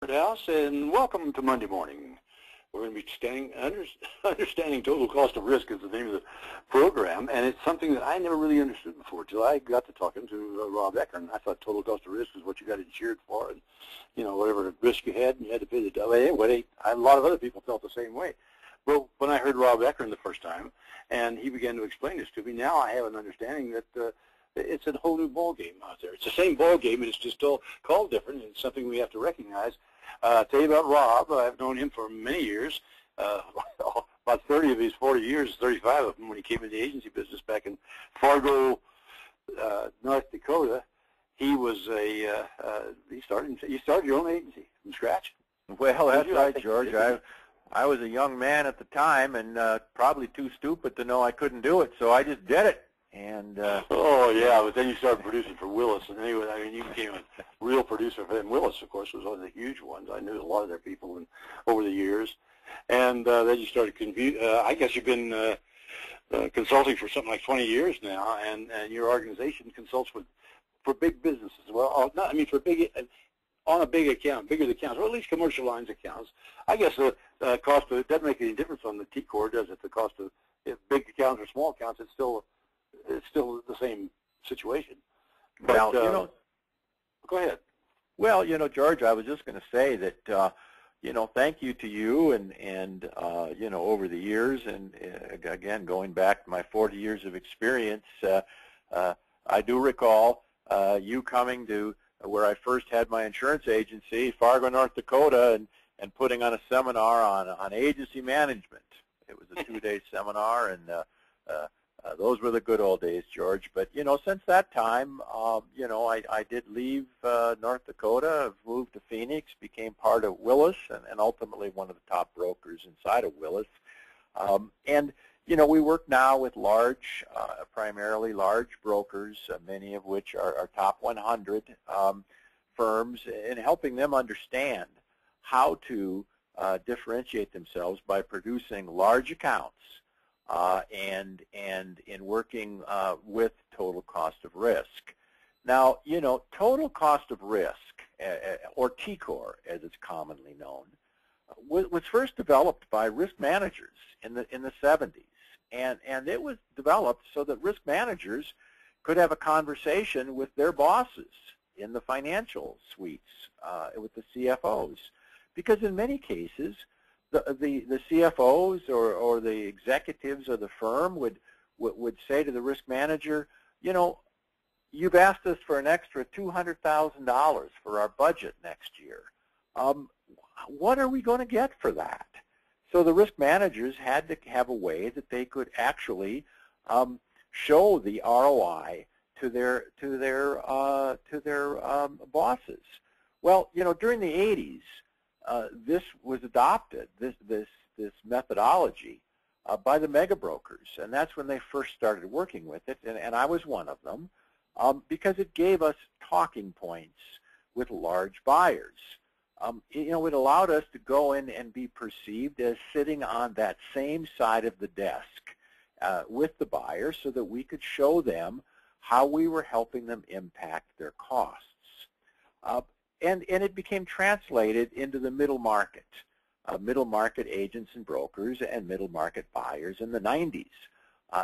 Nordhaus, and welcome to Monday morning. We're going to be understanding total cost of risk is the name of the program, and it's something that I never really understood before until I got to talking to Rob Ekern. I thought total cost of risk is what you got insured for, and whatever risk you had, and you had to pay the a lot of other people felt the same way. Well, when I heard Rob Ekern the first time, and he began to explain this to me, now I have an understanding that it's a whole new ball game out there. It's the same ball game, and it's just all called different, and it's something we have to recognize. I'll tell you about Rob. I've known him for many years, about 30 of his 40 years, 35 of them when he came into the agency business back in Fargo, North Dakota. He was you started your own agency from scratch? Well, that's right, George. I was a young man at the time and probably too stupid to know I couldn't do it, so I just did it. And oh yeah, but then you started producing for Willis, and anyway, I mean, you became a real producer for them. Willis, of course, was one of the huge ones. I knew a lot of their people over the years, and then you started. I guess you've been consulting for something like 20 years now, and your organization consults for big businesses. Well, for big on a big account, bigger accounts, or at least commercial lines accounts. I guess the cost of it doesn't make any difference on the TCOR, does it? The cost of big accounts or small accounts, it's still the same situation. But, well, go ahead. Well, George, I was just going to say that, thank you to you and over the years, and again, going back to my 40 years of experience, I do recall you coming to where I first had my insurance agency, Fargo, North Dakota, and putting on a seminar on agency management. It was a 2-day seminar, and those were the good old days, George. But, since that time, I did leave North Dakota, moved to Phoenix, became part of Willis, and ultimately one of the top brokers inside of Willis. We work now with primarily large brokers, many of which are top 100 firms, in helping them understand how to differentiate themselves by producing large accounts and in working with total cost of risk. Now, total cost of risk, or TCOR as it's commonly known, was first developed by risk managers in the 70s, and it was developed so that risk managers could have a conversation with their bosses in the financial suites, with the CFOs, because in many cases the CFOs or the executives of the firm would say to the risk manager, you've asked us for an extra $200,000 for our budget next year. What are we going to get for that? So the risk managers had to have a way that they could actually show the ROI to their bosses. Well, during the 80s, this was adopted, this methodology, by the mega brokers, and that's when they first started working with it, and I was one of them, because it gave us talking points with large buyers. It allowed us to go in and be perceived as sitting on that same side of the desk with the buyer, so that we could show them how we were helping them impact their costs. And it became translated into the middle market agents and brokers and middle market buyers in the 90s.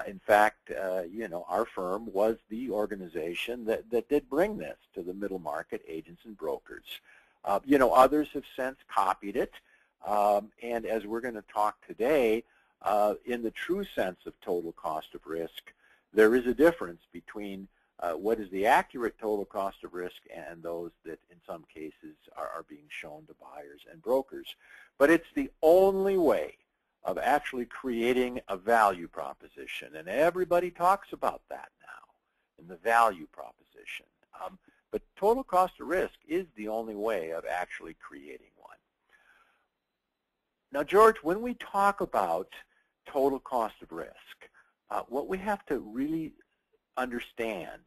In fact, our firm was the organization that did bring this to the middle market agents and brokers. Others have since copied it, and as we're going to talk today, in the true sense of total cost of risk, there is a difference between what is the accurate total cost of risk and those that in some cases are being shown to buyers and brokers. But it's the only way of actually creating a value proposition, and everybody talks about that now, in the value proposition. But total cost of risk is the only way of actually creating one. Now, George, when we talk about total cost of risk, what we have to really understand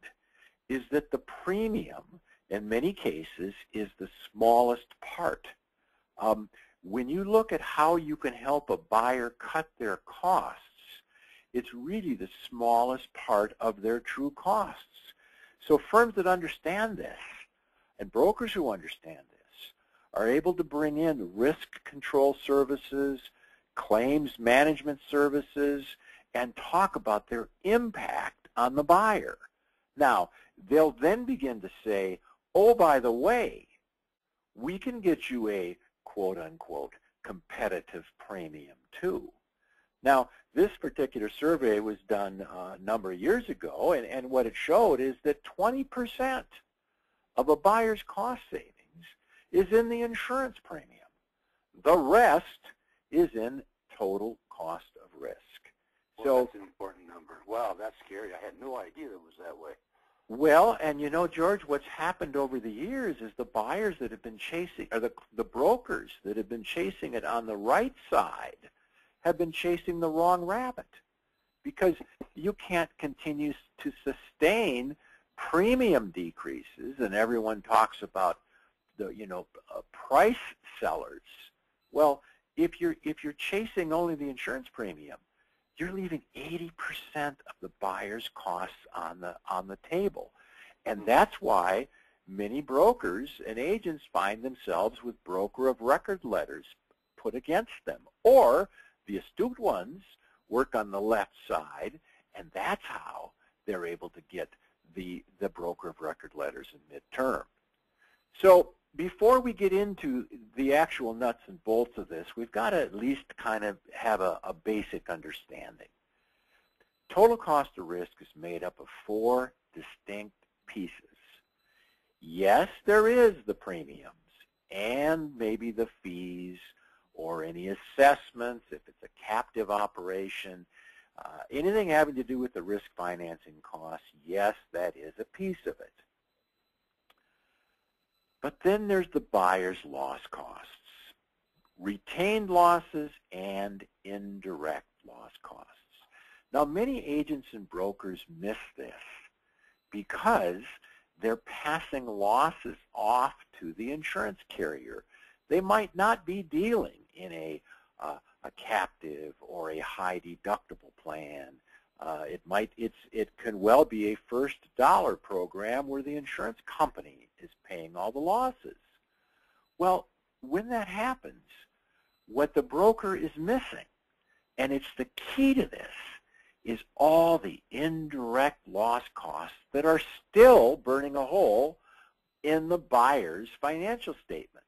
is that the premium, in many cases, is the smallest part. When you look at how you can help a buyer cut their costs, it's really the smallest part of their true costs. So firms that understand this, and brokers who understand this, are able to bring in risk control services, claims management services, and talk about their impact on the buyer. Now, they'll then begin to say, oh, by the way, we can get you a quote-unquote competitive premium too. Now, this particular survey was done a number of years ago, and what it showed is that 20% of a buyer's cost savings is in the insurance premium. The rest is in total cost of risk. Well, that's an important number. Wow, that's scary. I had no idea it was that way. Well, and you know, George, what's happened over the years is the buyers that have been chasing, or the brokers that have been chasing it on the right side have been chasing the wrong rabbit, because you can't continue to sustain premium decreases, and everyone talks about the price sellers. Well, if you're chasing only the insurance premium, you're leaving 80% of the buyer's costs on the table, and that's why many brokers and agents find themselves with broker of record letters put against them, or the astute ones work on the left side, and that's how they're able to get the broker of record letters in midterm. So before we get into the actual nuts and bolts of this, we've got to at least kind of have a basic understanding. Total cost of risk is made up of 4 distinct pieces. Yes, there is the premiums and maybe the fees or any assessments if it's a captive operation. Anything having to do with the risk financing costs, yes, that is a piece of it. But then there's the buyer's loss costs, retained losses, and indirect loss costs. Now, many agents and brokers miss this because they're passing losses off to the insurance carrier. They might not be dealing in a captive or a high deductible plan. It can well be a first dollar program where the insurance company is paying all the losses. Well, when that happens, what the broker is missing, and it's the key to this, is all the indirect loss costs that are still burning a hole in the buyer's financial statement.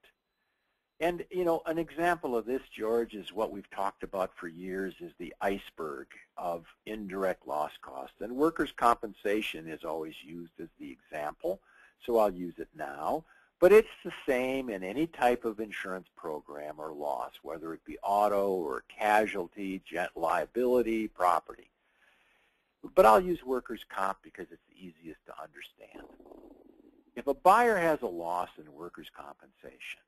And, an example of this, George, is what we've talked about for years, is the iceberg of indirect loss costs. And workers' compensation is always used as the example, so I'll use it now. But it's the same in any type of insurance program or loss, whether it be auto or casualty, jet liability, property. But I'll use workers' comp because it's the easiest to understand. If a buyer has a loss in workers' compensation,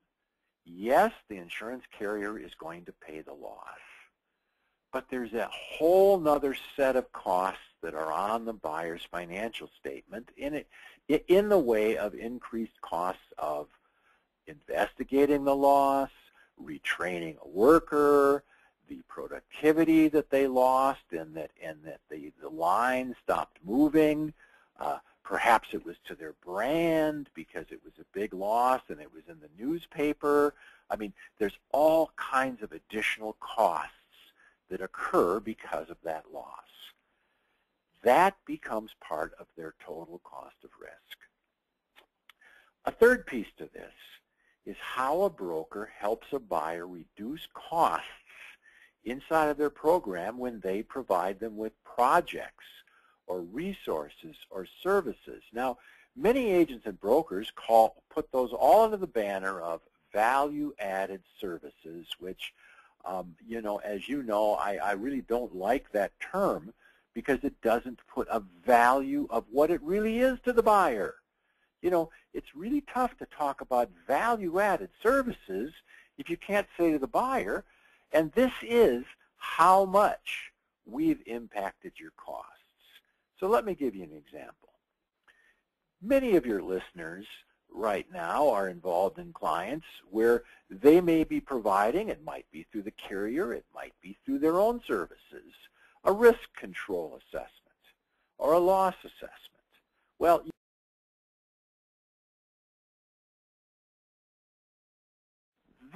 yes, the insurance carrier is going to pay the loss, but there's a whole nother set of costs that are on the buyer's financial statement in the way of increased costs of investigating the loss, retraining a worker, the productivity that they lost, and that the line stopped moving. Perhaps it was to their brand because it was a big loss and it was in the newspaper. I mean, there's all kinds of additional costs that occur because of that loss. That becomes part of their total cost of risk. A third piece to this is how a broker helps a buyer reduce costs inside of their program when they provide them with projects or resources or services. Now, many agents and brokers put those all under the banner of value-added services, which, as you know, I really don't like that term because it doesn't put a value of what it really is to the buyer. It's really tough to talk about value-added services if you can't say to the buyer, and this is how much we've impacted your costs. So let me give you an example. Many of your listeners right now are involved in clients where they may be providing, it might be through the carrier, it might be through their own services, a risk control assessment or a loss assessment. Well,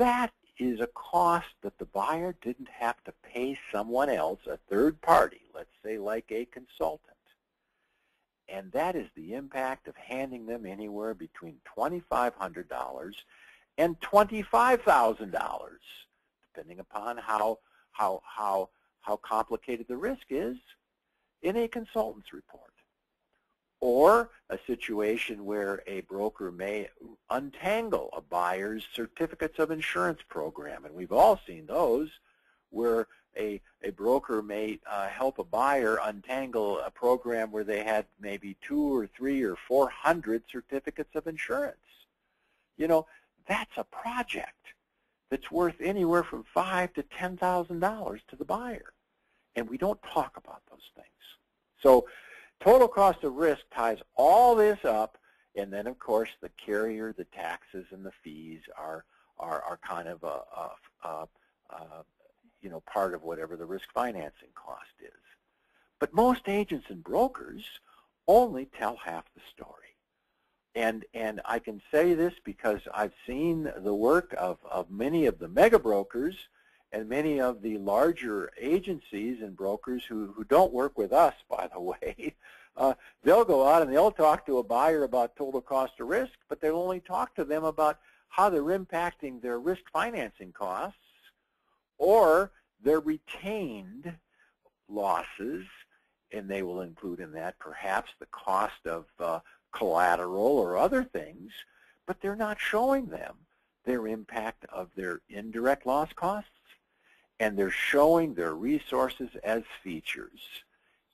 that is a cost that the buyer didn't have to pay someone else, a third party, let's say like a consultant. And that is the impact of handing them anywhere between $2,500 and $25,000, depending upon how complicated the risk is in a consultant's report. Or a situation where a broker may untangle a buyer's certificates of insurance program. And we've all seen those where a broker may help a buyer untangle a program where they had maybe 2 or 3 or 400 certificates of insurance. You know, that's a project that's worth anywhere from $5,000 to $10,000 to the buyer. And we don't talk about those things. So total cost of risk ties all this up, and then of course the carrier, the taxes, and the fees are kind of you know, part of whatever the risk financing cost is. But most agents and brokers only tell half the story. And I can say this because I've seen the work of many of the mega brokers and many of the larger agencies and brokers who don't work with us, by the way. They'll go out and they'll talk to a buyer about total cost of risk, but they'll only talk to them about how they're impacting their risk financing costs or their retained losses, and they will include in that perhaps the cost of collateral or other things, but they're not showing them their impact of their indirect loss costs, and they're showing their resources as features.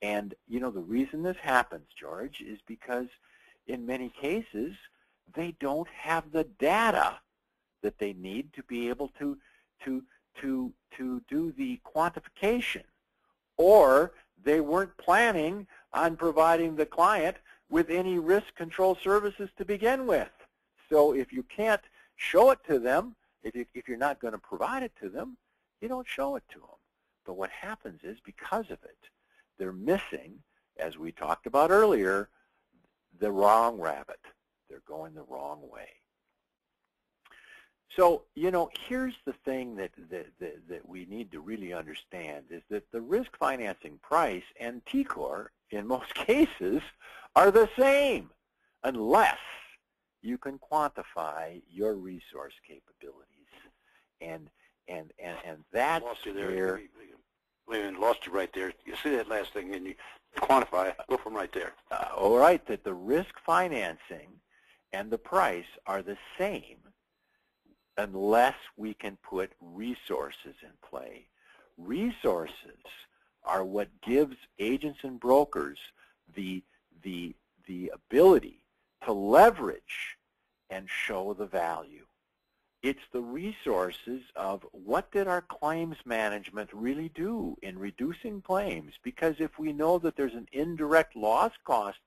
And, you know, the reason this happens, George, is because in many cases they don't have the data that they need to be able to do the quantification, or they weren't planning on providing the client with any risk control services to begin with. So if you can't show it to them, if you're not going to provide it to them, you don't show it to them. But what happens is, because of it, they're missing, as we talked about earlier, the wrong rabbit. They're going the wrong way. So, you know, here's the thing that we need to really understand is that the risk financing price and TCOR, in most cases, are the same unless you can quantify your resource capabilities. And that's where... Wait a minute, lost you right there. You see that last thing and you quantify, go from right there. All right, that the risk financing and the price are the same unless we can put resources in play. Resources are what gives agents and brokers the ability to leverage and show the value. It's the resources of what did our claims management really do in reducing claims, because if we know that there's an indirect loss cost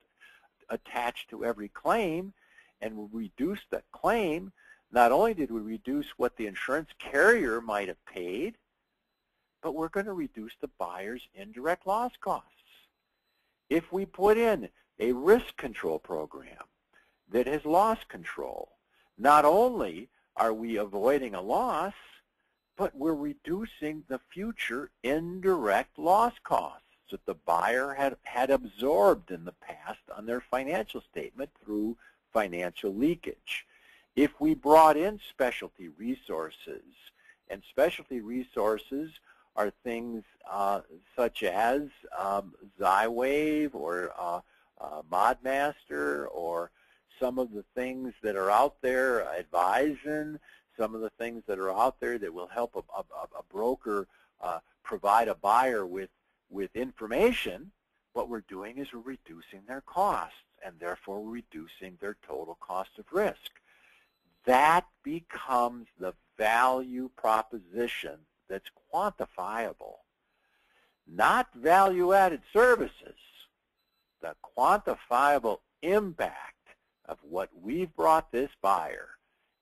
attached to every claim and we reduce that claim, not only did we reduce what the insurance carrier might have paid, but we're going to reduce the buyer's indirect loss costs. If we put in a risk control program that has loss control, not only are we avoiding a loss, but we're reducing the future indirect loss costs that the buyer had absorbed in the past on their financial statement through financial leakage. If we brought in specialty resources, and specialty resources are things such as Xywave or Modmaster, or some of the things that are out there, Advisen, some of the things that are out there that will help a broker provide a buyer with information, what we're doing is we're reducing their costs, and therefore reducing their total cost of risk. That becomes the value proposition that's quantifiable, not value-added services, the quantifiable impact of what we've brought this buyer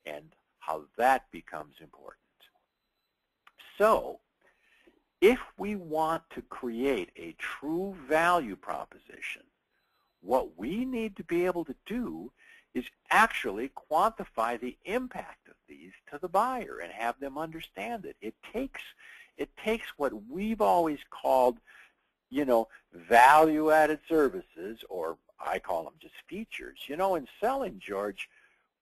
and how that becomes important. So, if we want to create a true value proposition, What we need to be able to do is actually quantify the impact of these to the buyer and have them understand it. It takes what we've always called, value-added services, or I call them just features. In selling, George,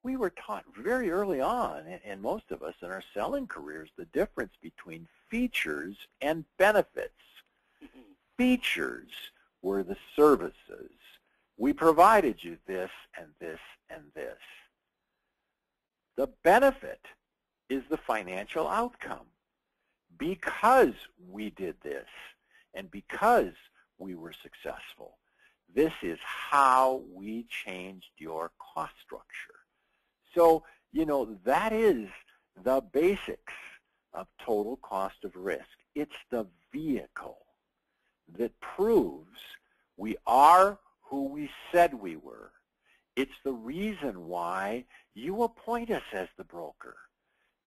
we were taught very early on, and most of us in our selling careers, the difference between features and benefits. Features were the services. We provided you this and this and this. The benefit is the financial outcome. Because we did this and because we were successful, this is how we changed your cost structure. So, that is the basics of total cost of risk. It's the vehicle that proves we are who we said we were. It's the reason why you appoint us as the broker.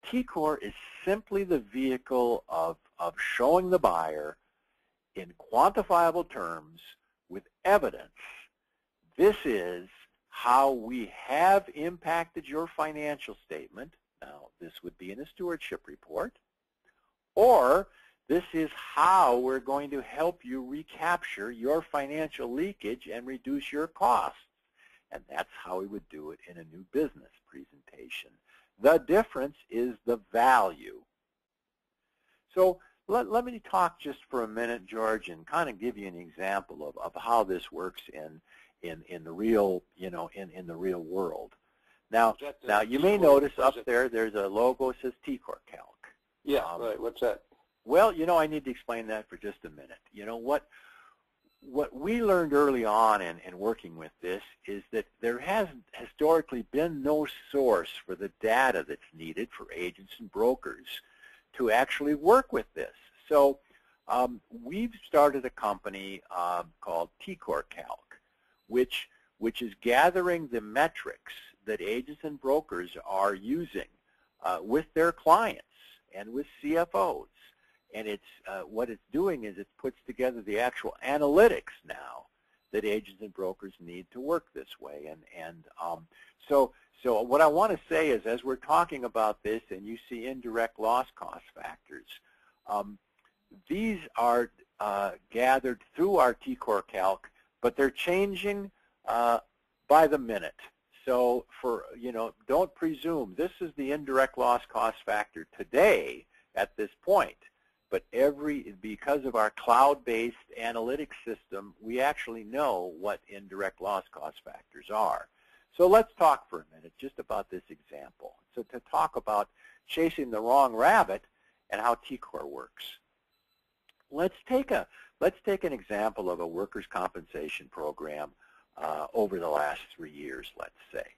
TCOR is simply the vehicle of showing the buyer in quantifiable terms with evidence. This is how we have impacted your financial statement. Now, this would be in a stewardship report. Or this is how we're going to help you recapture your financial leakage and reduce your costs. And that's how we would do it in a new business presentation. The difference is the value. So let me talk just for a minute, George, and kind of give you an example of how this works in the real, in the real world. Now you may notice up there, there's a logo that says TCOR Calc. Yeah, right. What's that? Well, I need to explain that for just a minute. What we learned early on in working with this is that there has historically been no source for the data that's needed for agents and brokers to actually work with this. So we've started a company called TCOR Calc, which is gathering the metrics that agents and brokers are using with their clients and with CFOs. And what it's doing is it puts together the actual analytics now that agents and brokers need to work this way. So what I want to say is, as we're talking about this and you see indirect loss cost factors, these are gathered through our TCOR Calc, but they're changing by the minute. So don't presume this is the indirect loss cost factor today at this point. But because of our cloud-based analytics system, we actually know what indirect loss cost factors are. So let's talk for a minute just about this example. So to talk about chasing the wrong rabbit and how TCOR works. Let's take an example of a workers' compensation program over the last 3 years, let's say.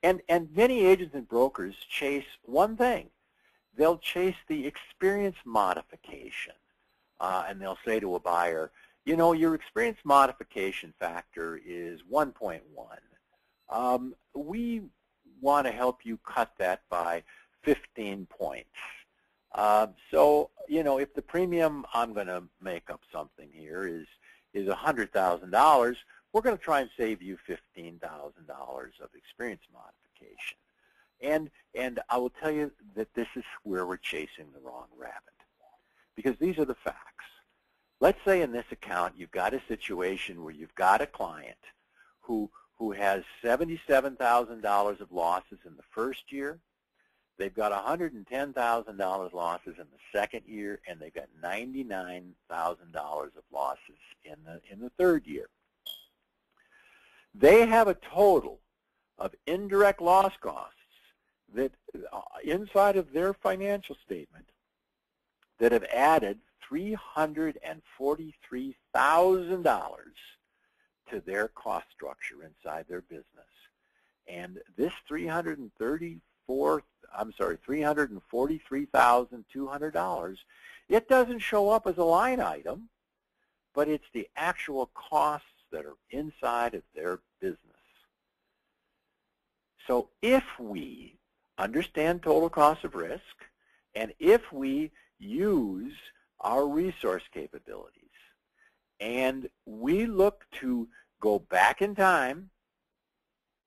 And many agents and brokers chase one thing. They'll chase the experience modification, and they'll say to a buyer, your experience modification factor is 1.1. We want to help you cut that by 15 points. So, if the premium, I'm going to make up something here, is $100,000, we're going to try and save you $15,000 of experience modification. And I will tell you that this is where we're chasing the wrong rabbit, because these are the facts. Let's say in this account you've got a situation where you've got a client who has $77,000 of losses in the first year, they've got $110,000 losses in the second year, and they've got $99,000 of losses in the third year. They have a total of indirect loss costs that inside of their financial statement that have added $343,000 to their cost structure inside their business. And this $343,200, it doesn't show up as a line item, but it's the actual costs that are inside of their business. So if we understand total cost of risk, and if we use our resource capabilities, and we look to go back in time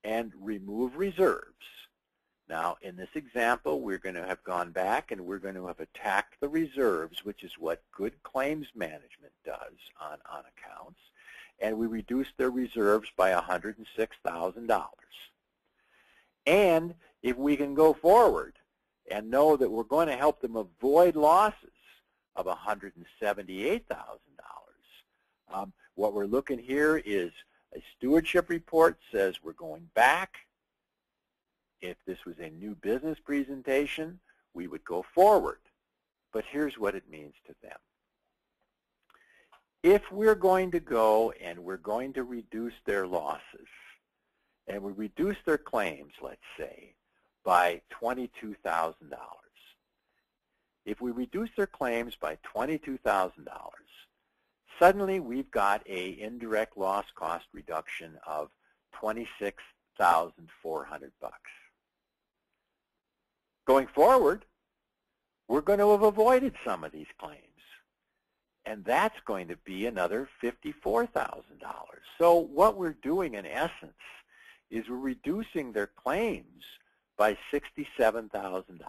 and remove reserves. Now, in this example, we're going to have gone back and we're going to have attacked the reserves, which is what good claims management does on accounts, and we reduced their reserves by $106,000. And if we can go forward and know that we're going to help them avoid losses of $178,000, what we're looking here is a stewardship report says we're going back. If this was a new business presentation, we would go forward. But here's what it means to them. If we're going to go and we're going to reduce their losses, and we reduce their claims, let's say, by $22,000. If we reduce their claims by $22,000, suddenly we've got an indirect loss cost reduction of $26,400. Going forward, we're going to have avoided some of these claims, and that's going to be another $54,000. So what we're doing in essence is we're reducing their claims by $67,000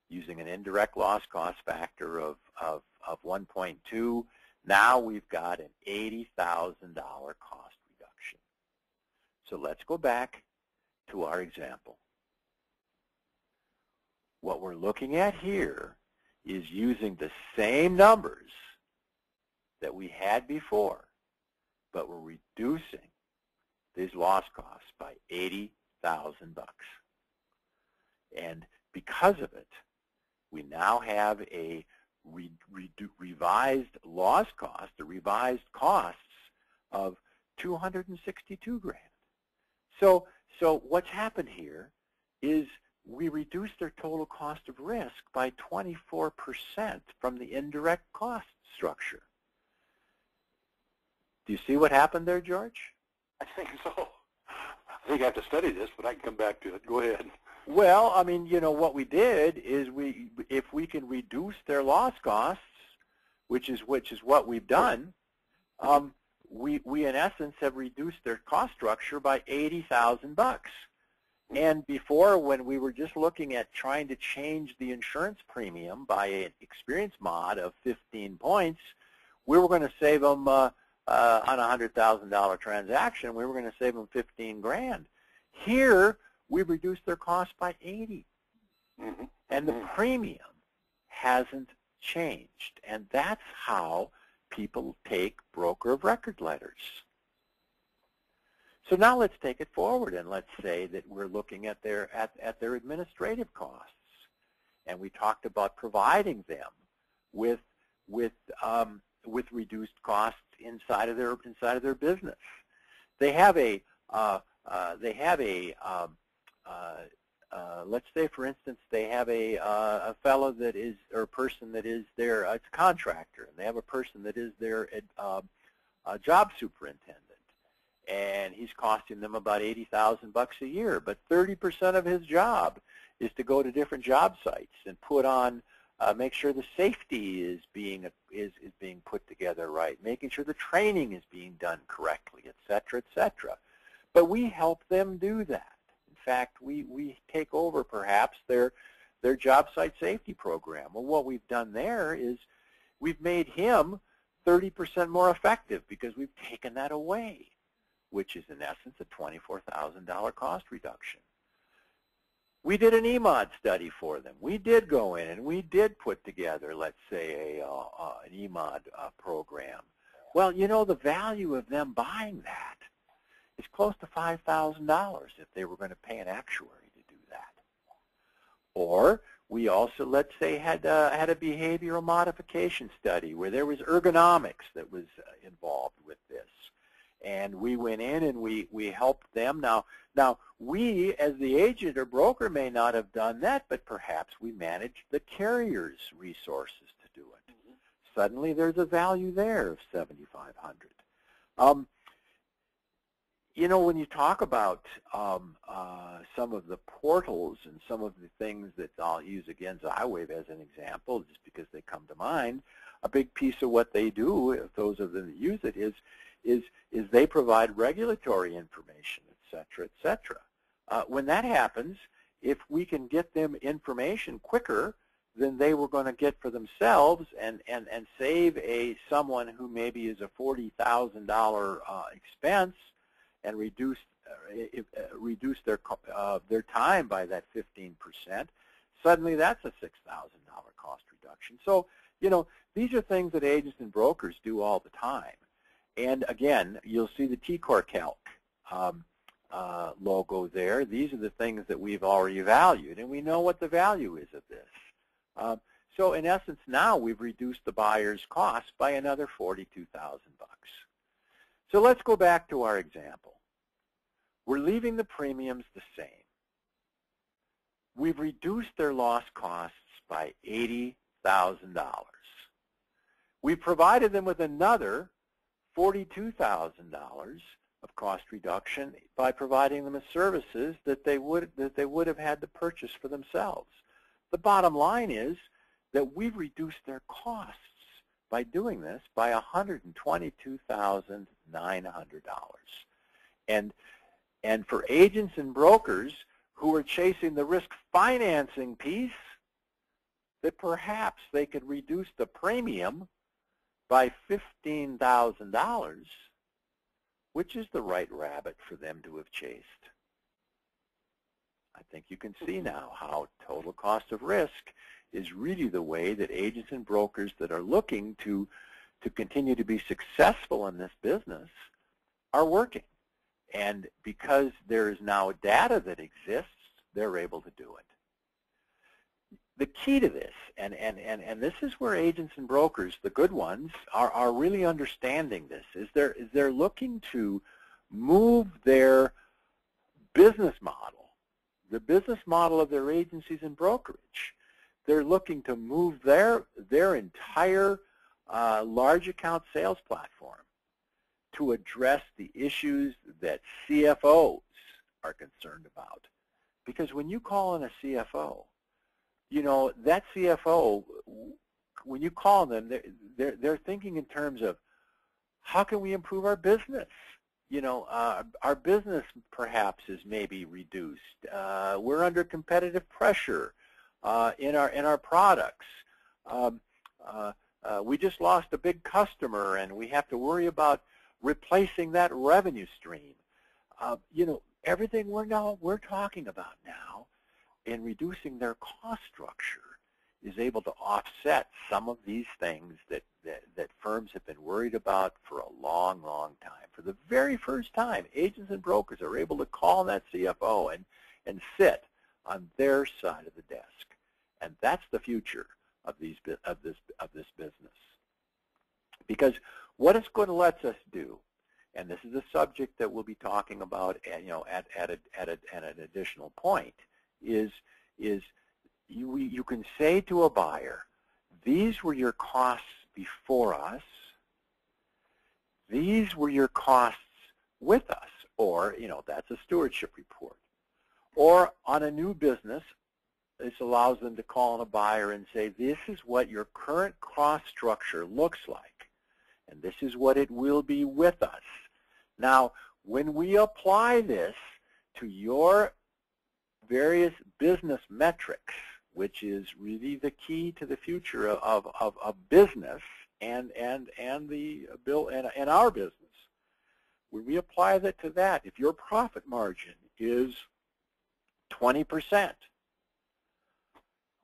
using an indirect loss cost factor of 1.2. Now we've got an $80,000 cost reduction. So let's go back to our example. What we're looking at here is using the same numbers that we had before, but we're reducing these loss costs by $80,000. And because of it, we now have a revised loss cost, the revised costs of $262,000. So what's happened here is we reduced their total cost of risk by 24% from the indirect cost structure. Do you see what happened there, George? I think so. I think I have to study this, but I can come back to it. Go ahead. Well, I mean, you know, what we did is if we can reduce their loss costs, which is what we've done, we in essence have reduced their cost structure by $80,000. And before, when we were just looking at trying to change the insurance premium by an experience mod of 15 points, we were going to save them on a $100,000 transaction. We were going to save them $15,000. Here, we reduced their cost by 80, and the premium hasn't changed. And that's how people take broker of record letters. So now let's take it forward, and let's say that we're looking at their administrative costs, and we talked about providing them with reduced costs inside of their business. They have a let's say, for instance, they have a fellow that is, or a person that is their, it's a contractor, and they have a person that is their job superintendent, and he's costing them about $80,000 a year. But 30% of his job is to go to different job sites and put on, make sure the safety is being put together right, making sure the training is being done correctly, et cetera, et cetera. But we help them do that. In fact, we take over perhaps their job site safety program. Well, what we've done there is we've made him 30% more effective because we've taken that away, which is in essence a $24,000 cost reduction. We did an EMOD study for them. We did go in and we did put together, let's say, an EMOD program. Well, you know, the value of them buying that is close to $5,000 if they were going to pay an actuary to do that. Or we also, let's say, had a behavioral modification study where there was ergonomics that was involved with this. And we went in and we helped them. Now, we, as the agent or broker, may not have done that, but perhaps we managed the carrier's resources to do it. Suddenly, there's a value there of $7,500. You know, when you talk about some of the portals and some of the things that I'll use again, iWave as an example, just because they come to mind, a big piece of what they do, if those of them that use it, is they provide regulatory information, et cetera, et cetera. When that happens, if we can get them information quicker than they were going to get for themselves and save someone who maybe is a $40,000 expense and reduce their time by that 15%, suddenly that's a $6,000 cost reduction. So, these are things that agents and brokers do all the time. And again, you'll see the TCOR calc logo there. These are the things that we've already valued, and we know what the value is of this. So in essence, now we've reduced the buyer's cost by another $42,000. So let's go back to our example. We're leaving the premiums the same. We've reduced their loss costs by $80,000. We provided them with another $42,000 of cost reduction by providing them with services that they would have had to purchase for themselves. The bottom line is that we've reduced their costs by doing this by $122,900. And for agents and brokers who are chasing the risk financing piece, that perhaps they could reduce the premium by $15,000, which is the right rabbit for them to have chased. I think you can see now how total cost of risk is really the way that agents and brokers that are looking to continue to be successful in this business are working. And because there is now data that exists, they're able to do it. The key to this, and this is where agents and brokers, the good ones, are really understanding this, is they're looking to move their business model, the business model of their agencies and brokerage. They're looking to move their entire large account sales platform to address the issues that CFOs are concerned about. Because when you call in a CFO, that CFO, when you call them, they're thinking in terms of how can we improve our business? Our business perhaps is maybe reduced. We're under competitive pressure in our products. We just lost a big customer, and we have to worry about replacing that revenue stream. Everything we're talking about now in reducing their cost structure is able to offset some of these things that firms have been worried about for a long, long time. For the very first time, agents and brokers are able to call that CFO and sit on their side of the desk. And that's the future of this business. Because what it's going to let us do, and this is a subject that we'll be talking about at an additional point, is you can say to a buyer, these were your costs before us, these were your costs with us, or that's a stewardship report. Or on a new business, this allows them to call on a buyer and say, this is what your current cost structure looks like, and this is what it will be with us. Now, when we apply this to your various business metrics, which is really the key to the future of business and our business, when we apply that to that, if your profit margin is 20%,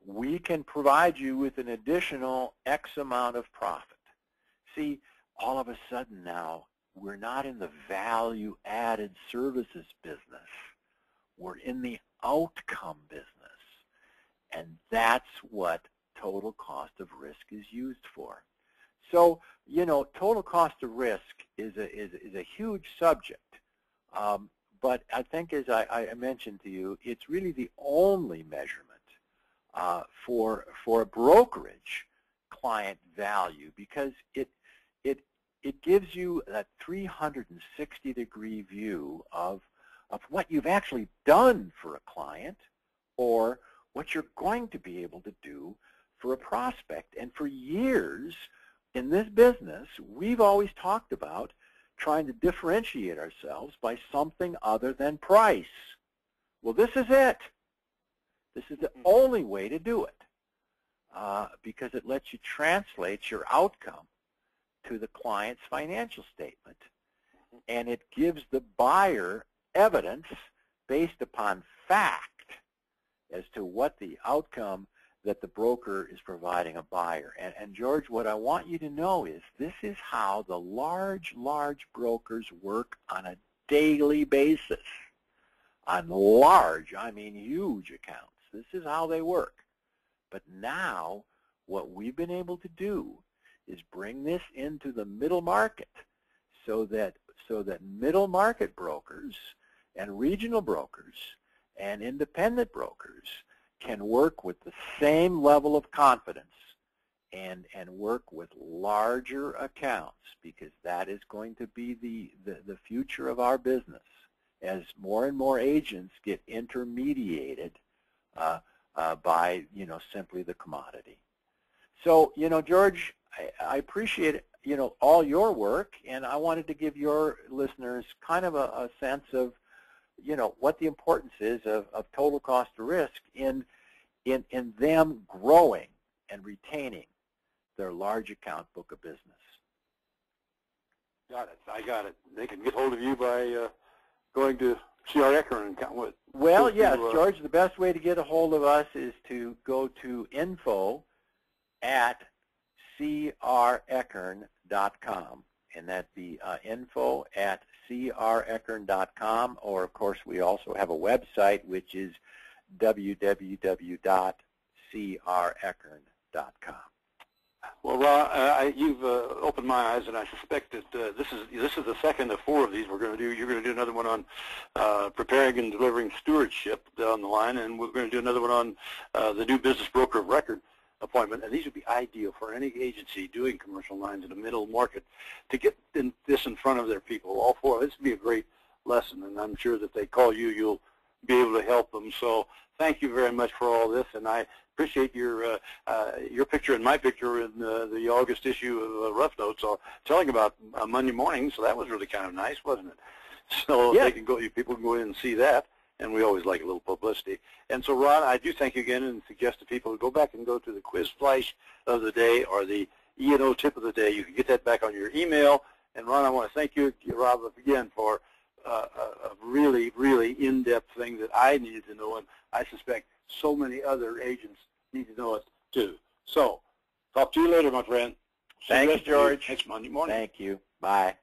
we can provide you with an additional X amount of profit. See, all of a sudden now, we're not in the value-added services business. We're in the outcome business. And that's what total cost of risk is used for. So, total cost of risk is a huge subject. But I think, as I mentioned to you, it's really the only measurement for a brokerage client value, because it gives you that 360-degree view of what you've actually done for a client or what you're going to be able to do for a prospect. And for years in this business, we've always talked about trying to differentiate ourselves by something other than price. Well, this is it. This is the only way to do it because it lets you translate your outcome to the client's financial statement, and it gives the buyer evidence based upon fact as to what the outcome that the broker is providing a buyer. And George, what I want you to know is this is how the large brokers work on a daily basis. On large, I mean huge accounts. This is how they work. But now what we've been able to do is bring this into the middle market so that middle market brokers and regional brokers and independent brokers can work with the same level of confidence and work with larger accounts, because that is going to be the future of our business as more and more agents get intermediated by, simply the commodity. So, George, I appreciate, all your work, and I wanted to give your listeners kind of a sense of, what the importance is of total cost of risk in them growing and retaining their large account book of business. Got it. I got it. They can get hold of you by going to C.R. Ekern Company. Well, yes, George, the best way to get a hold of us is to go to info@CREkern.com, and that'd be info@CREkern.com, or of course we also have a website which is www.CREkern.com. Well, Ron, you've opened my eyes, and I suspect that this is the second of 4 of these we're going to do. You're going to do another one on preparing and delivering stewardship down the line, and we're going to do another one on the new business broker of record appointment. And these would be ideal for any agency doing commercial lines in the middle market to get this in front of their people. All 4. This would be a great lesson, and I'm sure that they call you, you'll be able to help them. So thank you very much for all this, and I appreciate your picture and my picture in the August issue of Rough Notes, telling about Monday morning. So that was really kind of nice, wasn't it? So yeah. People can go in and see that, and we always like a little publicity. And so, Ron, I do thank you again, and suggest to people to go back and go to the quiz flash of the day or the E&O tip of the day. You can get that back on your email. And Ron, I want to thank you, Rob, again for a really, really in-depth thing that I needed to know, and I suspect so many other agents need to know it too. So, talk to you later, my friend. Thanks, George. Next Monday morning. Thank you. Bye.